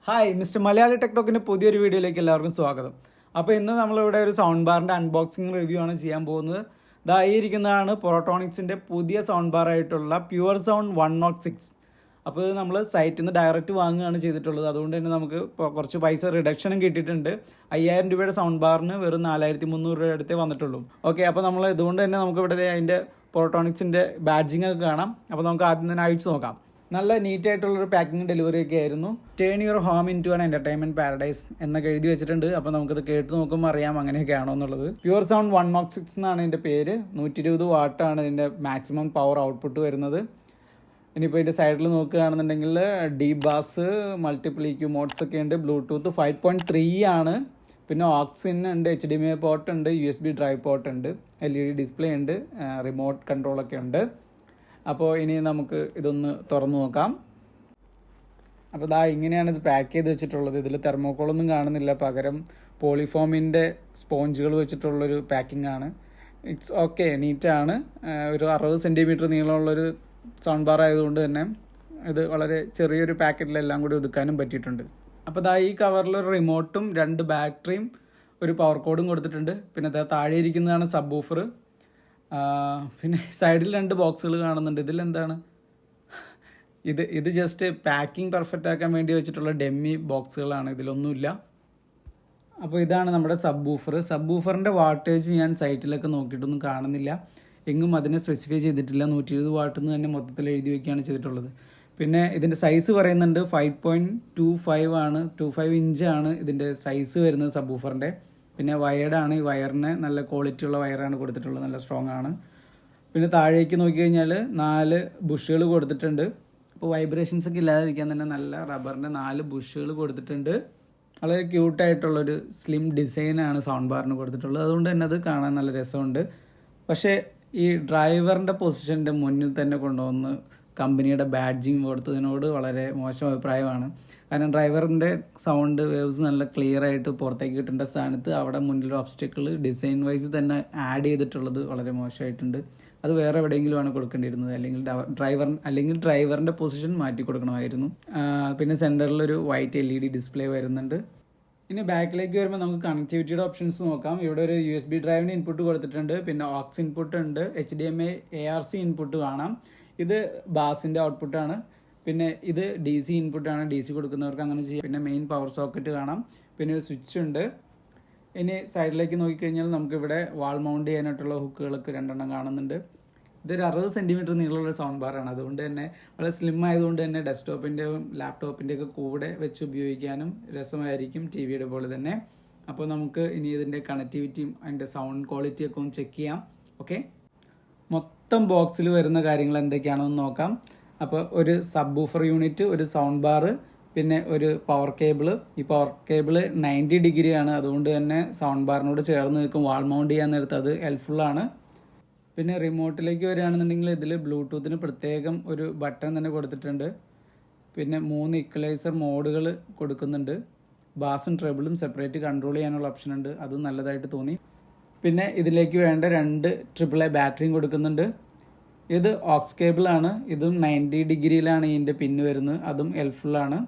Hi mister Malayali ടെക്ടോക്കിൻ്റെ പുതിയൊരു വീഡിയോയിലേക്ക് എല്ലാവർക്കും സ്വാഗതം. അപ്പോൾ ഇന്ന് നമ്മളിവിടെ ഒരു സൗണ്ട് ബാറിൻ്റെ അൺബോക്സിങ് റിവ്യൂ ആണ് ചെയ്യാൻ പോകുന്നത്. ഇതായിരിക്കുന്നതാണ് പൊറോട്ടോണിക്സിൻ്റെ പുതിയ സൗണ്ട് ബാർ ആയിട്ടുള്ള പ്യുവർ സൗണ്ട് 106. അപ്പോൾ ഇത് നമ്മൾ സൈറ്റിൽ നിന്ന് ഡയറക്റ്റ് വാങ്ങുകയാണ് ചെയ്തിട്ടുള്ളത്. അതുകൊണ്ട് തന്നെ നമുക്ക് കുറച്ച് പൈസ റിഡക്ഷനും കിട്ടിയിട്ടുണ്ട്. 5000 രൂപയുടെ സൗണ്ട് ബാറിന് വെറും 4300 രൂപ അടുത്തേ വന്നിട്ടുള്ളൂ. ഓക്കെ, അപ്പോൾ നമ്മൾ ഇതുകൊണ്ട് തന്നെ നമുക്ക് ഇവിടെ അതിൻ്റെ പൊറോട്ടോണിക്സിൻ്റെ ബാഡ്ജിങ് ഒക്കെ കാണാം. അപ്പോൾ നമുക്ക് ആദ്യം തന്നെ അഴിച്ചു നോക്കാം. നല്ല നീറ്റ് ആയിട്ടുള്ളൊരു പാക്കിംഗ് ഡെലിവറി ഒക്കെ ആയിരുന്നു. Turn your home into an entertainment paradise എന്നൊക്കെ എഴുതി വെച്ചിട്ടുണ്ട്. അപ്പോൾ നമുക്കത് കേട്ട് നോക്കുമ്പോൾ അറിയാം അങ്ങനെയൊക്കെ ആണോ എന്നുള്ളത്. പ്യുവർ സൗണ്ട് 106 എന്നാണ് ഇതിൻ്റെ പേര്. 120 വാട്ടാണ് ഇതിൻ്റെ മാക്സിമം പവർ ഔട്ട്പുട്ട് വരുന്നത്. ഇനിയിപ്പോൾ ഇതിൻ്റെ സൈഡിൽ നോക്കുകയാണെന്നുണ്ടെങ്കിൽ deep bass, multiple EQ modes ഒക്കെ ഉണ്ട്. ബ്ലൂടൂത്ത് 5.3 ആണ്. പിന്നെ ഓക്സിൻ ഉണ്ട്, HDMI പോർട്ട് ഉണ്ട്, USB ഡ്രൈവ് പോർട്ട് ഉണ്ട്, LED ഡിസ്പ്ലേ ഉണ്ട്, റിമോട്ട് കൺട്രോളൊക്കെ ഉണ്ട്. അപ്പോൾ ഇനി നമുക്ക് ഇതൊന്ന് തുറന്നു നോക്കാം. അപ്പോൾ ഇങ്ങനെയാണ് ഇത് പാക്ക് ചെയ്ത് വെച്ചിട്ടുള്ളത്. ഇതിൽ തെർമോക്കോളൊന്നും കാണുന്നില്ല, പകരം പോളിഫോമിൻ്റെ സ്പോഞ്ചുകൾ വെച്ചിട്ടുള്ളൊരു പാക്കിംഗ് ആണ്. ഇറ്റ്സ് ഓക്കെ, നീറ്റാണ്. ഒരു 60 സെൻറ്റിമീറ്റർ നീളമുള്ളൊരു സൗണ്ട് ബാർ ആയതുകൊണ്ട് തന്നെ ഇത് വളരെ ചെറിയൊരു പാക്കറ്റിലെല്ലാം കൂടി ഒതുക്കാനും പറ്റിയിട്ടുണ്ട്. അപ്പോൾ ഈ കവറിൽ ഒരു റിമോട്ടും 2 ബാറ്ററിയും ഒരു പവർ കോഡും കൊടുത്തിട്ടുണ്ട്. പിന്നെ താഴെ ഇരിക്കുന്നതാണ് സബ് വൂഫർ. പിന്നെ സൈഡിൽ 2 ബോക്സുകൾ കാണുന്നുണ്ട്. ഇതിലെന്താണ് ഇത് ജസ്റ്റ് പാക്കിംഗ് പെർഫെക്റ്റ് ആക്കാൻ വേണ്ടി വെച്ചിട്ടുള്ള ഡെമ്മി ബോക്സുകളാണ്, ഇതിലൊന്നുമില്ല. അപ്പോൾ ഇതാണ് നമ്മുടെ സബ് വൂഫർ. സബ് വൂഫറിൻ്റെ വാട്ടേജ് ഞാൻ സൈറ്റിലൊക്കെ നോക്കിയിട്ടൊന്നും കാണുന്നില്ല. എങ്ങും അതിനെ സ്പെസിഫൈ ചെയ്തിട്ടില്ല. 120 വാട്ട് എന്ന് തന്നെ മൊത്തത്തിൽ എഴുതി വയ്ക്കുകയാണ് ചെയ്തിട്ടുള്ളത്. പിന്നെ ഇതിൻ്റെ സൈസ് പറയുന്നുണ്ട് 5.25 ആണ്, 25 ഇഞ്ചാണ് ഇതിൻ്റെ സൈസ് വരുന്നത് സബ് വൂഫറിൻ്റെ. പിന്നെ വയർഡാണ്. ഈ വയറിന് നല്ല ക്വാളിറ്റി ഉള്ള വയറാണ് കൊടുത്തിട്ടുള്ളത്, നല്ല സ്ട്രോങ് ആണ്. പിന്നെ താഴേക്ക് നോക്കിക്കഴിഞ്ഞാൽ 4 ബുഷുകൾ കൊടുത്തിട്ടുണ്ട്. അപ്പോൾ വൈബ്രേഷൻസ് ഒക്കെ ഇല്ലാതിരിക്കാൻ തന്നെ നല്ല റബ്ബറിൻ്റെ 4 ബുഷുകൾ കൊടുത്തിട്ടുണ്ട്. വളരെ ക്യൂട്ടായിട്ടുള്ളൊരു സ്ലിം ഡിസൈനാണ് സൗണ്ട് ബാറിന് കൊടുത്തിട്ടുള്ളത്. അതുകൊണ്ട് തന്നെ അത് കാണാൻ നല്ല രസമുണ്ട്. പക്ഷേ ഈ ഡ്രൈവറിൻ്റെ പൊസിഷൻ്റെ മുന്നിൽ തന്നെ കൊണ്ടുവന്ന് കമ്പനിയുടെ ബാഡ്ജിങ് കൊടുത്തതിനോട് വളരെ മോശം അഭിപ്രായമാണ്. കാരണം ഡ്രൈവറിൻ്റെ സൗണ്ട് വേവ്സ് നല്ല ക്ലിയർ ആയിട്ട് പുറത്തേക്ക് കിട്ടേണ്ട സ്ഥാനത്ത് അവിടെ മുന്നിലൊരു ഒബ്സ്റ്റക്കിൾ ഡിസൈൻ വൈസ് തന്നെ ആഡ് ചെയ്തിട്ടുള്ളത് വളരെ മോശമായിട്ടുണ്ട്. അത് വേറെ എവിടെയെങ്കിലുമാണ് കൊടുക്കേണ്ടിയിരുന്നത്, അല്ലെങ്കിൽ ഡ്രൈവറിൻ്റെ പൊസിഷൻ മാറ്റി കൊടുക്കണമായിരുന്നു. പിന്നെ സെൻറ്ററിലൊരു വൈറ്റ് LED ഡിസ്പ്ലേ വരുന്നുണ്ട്. ഇനി ബാക്കിലേക്ക് വരുമ്പോൾ നമുക്ക് കണക്ടിവിറ്റിയുടെ ഓപ്ഷൻസ് നോക്കാം. ഇവിടെ ഒരു USB ഡ്രൈവിന് ഇൻപുട്ട് കൊടുത്തിട്ടുണ്ട്. പിന്നെ ഓക്സ് ഇൻപുട്ട് ഉണ്ട്, HDMI ARC ഇൻപുട്ട് കാണാം. ഇത് ബാസിൻ്റെ ഔട്ട്പുട്ടാണ്. പിന്നെ ഇത് DC ഇൻപുട്ടാണ്, DC കൊടുക്കുന്നവർക്ക് അങ്ങനെ ചെയ്യാം. പിന്നെ മെയിൻ പവർ സോക്കറ്റ് കാണാം. പിന്നെ ഒരു സ്വിച്ച് ഉണ്ട്. ഇനി സൈഡിലേക്ക് നോക്കിക്കഴിഞ്ഞാൽ നമുക്കിവിടെ വാൾ മൗണ്ട് ചെയ്യാനായിട്ടുള്ള ഹുക്കുകളൊക്കെ 2 കാണുന്നുണ്ട്. ഇതൊരു 60 സെൻറ്റിമീറ്റർ നീളമുള്ള സൗണ്ട് ബാറാണ്. അതുകൊണ്ട് തന്നെ വളരെ സ്ലിം ആയതുകൊണ്ട് തന്നെ ഡെസ്ക്ടോപ്പിൻ്റെയും ലാപ്ടോപ്പിൻ്റെയൊക്കെ കൂടെ വെച്ച് ഉപയോഗിക്കാനും രസമായിരിക്കും, TVയുടെ പോലെ തന്നെ. അപ്പോൾ നമുക്ക് ഇനി ഇതിൻ്റെ കണക്ടിവിറ്റിയും അതിൻ്റെ സൗണ്ട് ക്വാളിറ്റിയൊക്കെ ഒന്ന് ചെക്ക് ചെയ്യാം. ഓക്കെ, മൊത്തം ബോക്സിൽ വരുന്ന കാര്യങ്ങൾ എന്തൊക്കെയാണെന്ന് നോക്കാം. അപ്പോൾ ഒരു സബ് വൂഫർ യൂണിറ്റ്, ഒരു സൗണ്ട് ബാർ, പിന്നെ ഒരു പവർ കേബിള്. ഈ പവർ കേബിള് 90 ഡിഗ്രിയാണ്. അതുകൊണ്ട് തന്നെ സൗണ്ട് ബാറിനോട് ചേർന്ന് നിൽക്കും. വാൾ മൗണ്ട് ചെയ്യാൻ നേരത്ത് അത് ഹെൽപ്ഫുള്ളാണ്. പിന്നെ റിമോട്ടിലേക്ക് വരികയാണെന്നുണ്ടെങ്കിൽ ഇതിൽ ബ്ലൂടൂത്തിന് പ്രത്യേകം ഒരു ബട്ടൺ തന്നെ കൊടുത്തിട്ടുണ്ട്. പിന്നെ 3 ഇക്വലൈസർ മോഡുകൾ കൊടുക്കുന്നുണ്ട്. ബാസും ട്രെബിളും സെപ്പറേറ്റ് കൺട്രോൾ ചെയ്യാനുള്ള ഓപ്ഷൻ ഉണ്ട്, അത് നല്ലതായിട്ട് തോന്നി. പിന്നെ ഇതിലേക്ക് വേണ്ട 2 AAA ബാറ്ററിയും കൊടുക്കുന്നുണ്ട്. ഇത് ഓക്സ് കേബിളാണ്. ഇതും 90 ഡിഗ്രിയിലാണ് ഇതിൻ്റെ പിന്ന് വരുന്നത്, അതും ഹെൽപ്ഫുള്ളാണ്.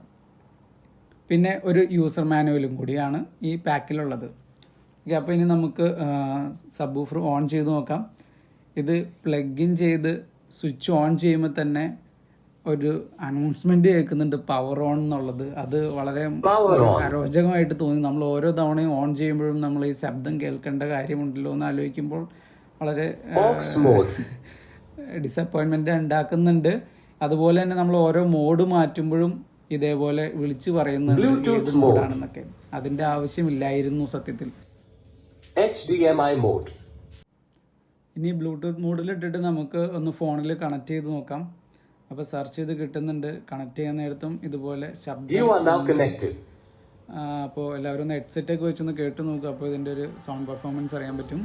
പിന്നെ ഒരു യൂസർ മാനുവലും കൂടിയാണ് ഈ പാക്കിലുള്ളത്. ഓക്കെ, അപ്പോൾ ഇനി നമുക്ക് സബ് വൂഫർ ഓൺ ചെയ്ത് നോക്കാം. ഇത് പ്ലഗ് ഇൻ ചെയ്ത് സ്വിച്ച് ഓൺ ചെയ്യുമ്പോൾ തന്നെ ഒരു അനൗൺസ്മെൻറ്റ് കേൾക്കുന്നുണ്ട്, പവർ ഓൺ എന്നുള്ളത്. അത് വളരെ അരോചകമായിട്ട് തോന്നി. നമ്മൾ ഓരോ തവണയും ഓൺ ചെയ്യുമ്പോഴും നമ്മൾ ഈ ശബ്ദം കേൾക്കേണ്ട കാര്യമുണ്ടല്ലോ എന്ന് ആലോചിക്കുമ്പോൾ വളരെ ഡിസപ്പോയിൻമെൻ്റ് ഉണ്ടാക്കുന്നുണ്ട്. അതുപോലെ തന്നെ നമ്മൾ ഓരോ മോഡ് മാറ്റുമ്പോഴും ഇതേപോലെ വിളിച്ച് പറയുന്നുണ്ട് ഏത് മോഡാണെന്നൊക്കെ. അതിൻ്റെ ആവശ്യമില്ലായിരുന്നു സത്യത്തിൽ. HDMI mode. ഇനി ബ്ലൂടൂത്ത് മോഡിലിട്ടിട്ട് നമുക്ക് ഒന്ന് ഫോണിൽ കണക്ട് ചെയ്ത് നോക്കാം. അപ്പോൾ സെർച്ച് ചെയ്ത് കിട്ടുന്നുണ്ട്. കണക്ട് ചെയ്യാൻ നേരത്തും ഇതുപോലെ ശബ്ദം. അപ്പോൾ എല്ലാവരും ഒന്ന് ഹെഡ്സെറ്റൊക്കെ വെച്ചൊന്ന് കേട്ട് നോക്കുക. അപ്പോൾ ഇതിൻ്റെ ഒരു സൗണ്ട് പെർഫോമൻസ് അറിയാൻ പറ്റും.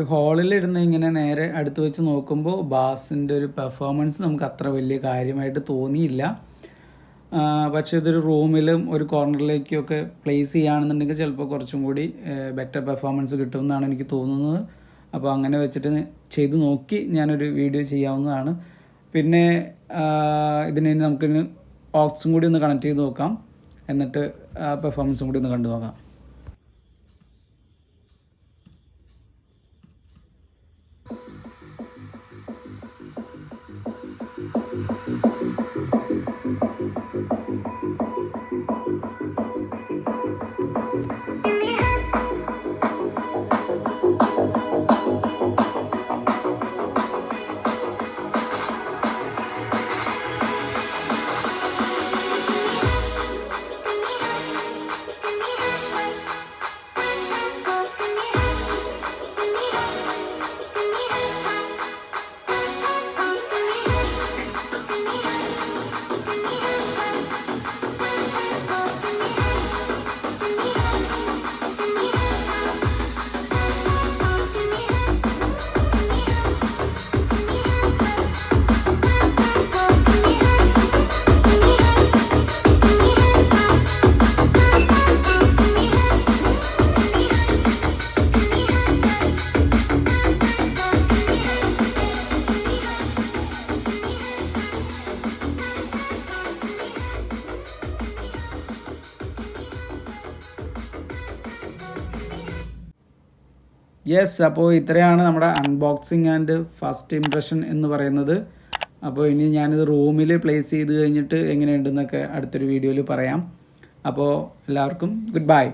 ഹോളിലിരുന്ന് ഇങ്ങനെ നേരെ അടുത്ത് വെച്ച് നോക്കുമ്പോൾ ബാസിൻ്റെ ഒരു പെർഫോമൻസ് നമുക്ക് അത്ര വലിയ കാര്യമായിട്ട് തോന്നിയില്ല. പക്ഷേ ഇതൊരു റൂമിലും ഒരു കോർണറിലേക്കൊക്കെ പ്ലേസ് ചെയ്യുകയാണെന്നുണ്ടെങ്കിൽ ചിലപ്പോൾ കുറച്ചും കൂടി ബെറ്റർ പെർഫോമൻസ് കിട്ടുമെന്നാണ് എനിക്ക് തോന്നുന്നത്. അപ്പോൾ അങ്ങനെ വെച്ചിട്ട് ചെയ്ത് നോക്കി ഞാനൊരു വീഡിയോ ചെയ്യാവുന്നതാണ്. പിന്നെ ഇതിന് നമുക്കിന് ഓക്സും കൂടി ഒന്ന് കണക്ട് ചെയ്ത് നോക്കാം, എന്നിട്ട് പെർഫോമൻസും കൂടി ഒന്ന് കണ്ടു നോക്കാം. യെസ്, അപ്പോൾ ഇത്രയാണ് നമ്മുടെ അൺബോക്സിങ് ആൻഡ് ഫസ്റ്റ് ഇംപ്രഷൻ എന്ന് പറയുന്നത്. അപ്പോൾ ഇനി ഞാനിത് റൂമിൽ പ്ലേസ് ചെയ്ത് കഴിഞ്ഞിട്ട് എങ്ങനെയുണ്ടെന്നൊക്കെ അടുത്തൊരു വീഡിയോയിൽ പറയാം. അപ്പോൾ എല്ലാവർക്കും ഗുഡ് ബൈ.